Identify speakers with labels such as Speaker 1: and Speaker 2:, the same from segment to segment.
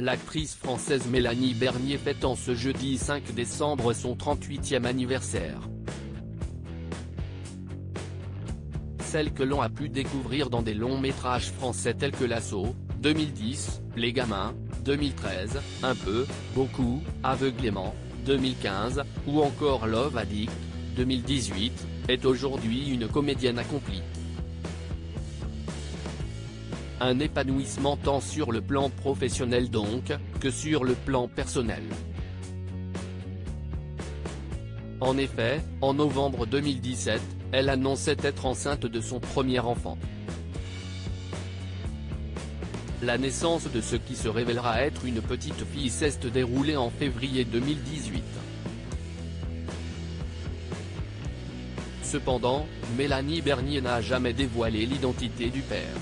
Speaker 1: L'actrice française Mélanie Bernier fête en ce jeudi 5 décembre son 38e anniversaire. Celle que l'on a pu découvrir dans des longs métrages français tels que L'Assaut, 2010, Les Gamins, 2013, Un peu, Beaucoup, Aveuglément, 2015, ou encore Love Addict, 2018, est aujourd'hui une comédienne accomplie. Un épanouissement tant sur le plan professionnel donc, que sur le plan personnel. En effet, en novembre 2017, elle annonçait être enceinte de son premier enfant. La naissance de ce qui se révélera être une petite fille s'est déroulée en février 2018. Cependant, Mélanie Bernier n'a jamais dévoilé l'identité du père.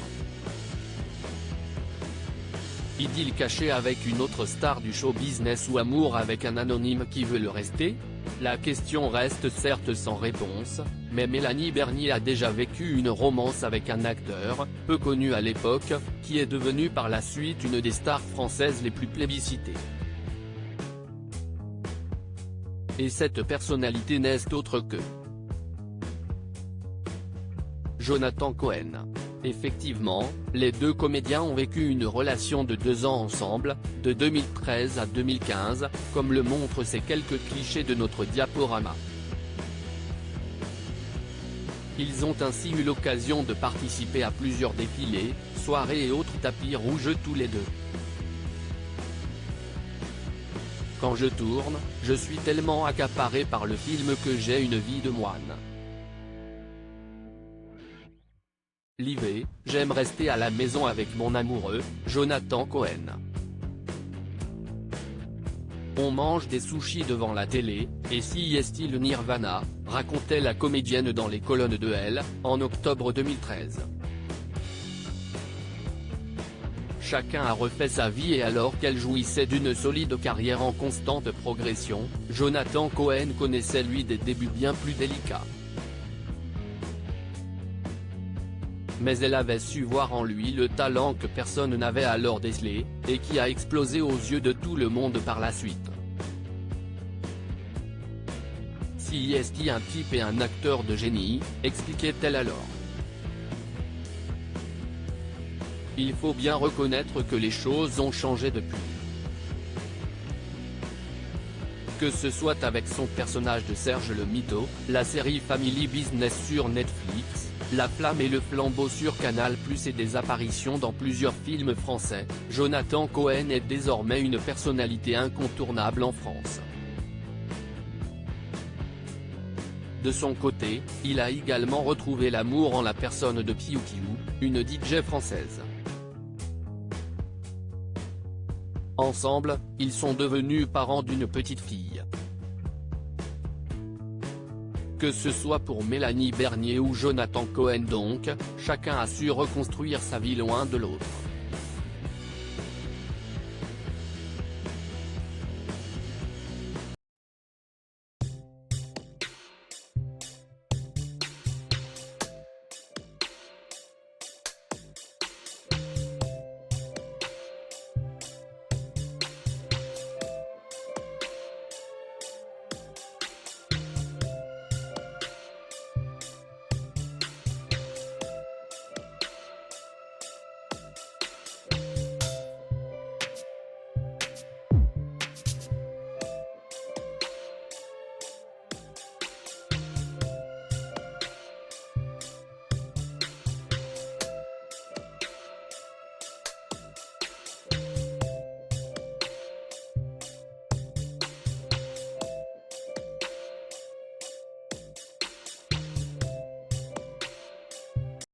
Speaker 1: Idylle cachée avec une autre star du show business ou amour avec un anonyme qui veut le rester? La question reste certes sans réponse, mais Mélanie Bernier a déjà vécu une romance avec un acteur, peu connu à l'époque, qui est devenu par la suite une des stars françaises les plus plébiscitées. Et cette personnalité n'est autre que Jonathan Cohen. Effectivement, les deux comédiens ont vécu une relation de 2 ans ensemble, de 2013 à 2015, comme le montrent ces quelques clichés de notre diaporama. Ils ont ainsi eu l'occasion de participer à plusieurs défilés, soirées et autres tapis rouges tous les deux. Quand je tourne, je suis tellement accaparé par le film que j'ai une vie de moine. L'IV, j'aime rester à la maison avec mon amoureux, Jonathan Cohen. On mange des sushis devant la télé, et si est-il le Nirvana, racontait la comédienne dans les colonnes de Elle, en octobre 2013. Chacun a refait sa vie et alors qu'elle jouissait d'une solide carrière en constante progression, Jonathan Cohen connaissait lui des débuts bien plus délicats. Mais elle avait su voir en lui le talent que personne n'avait alors décelé, et qui a explosé aux yeux de tout le monde par la suite. Si est un type et un acteur de génie, expliquait-elle alors. Il faut bien reconnaître que les choses ont changé depuis. Que ce soit avec son personnage de Serge le Mito, la série Family Business sur Netflix, La Flamme et le Flambeau sur Canal+ et des apparitions dans plusieurs films français, Jonathan Cohen est désormais une personnalité incontournable en France. De son côté, il a également retrouvé l'amour en la personne de Piu Piu, une DJ française. Ensemble, ils sont devenus parents d'une petite fille. Que ce soit pour Mélanie Bernier ou Jonathan Cohen donc, chacun a su reconstruire sa vie loin de l'autre.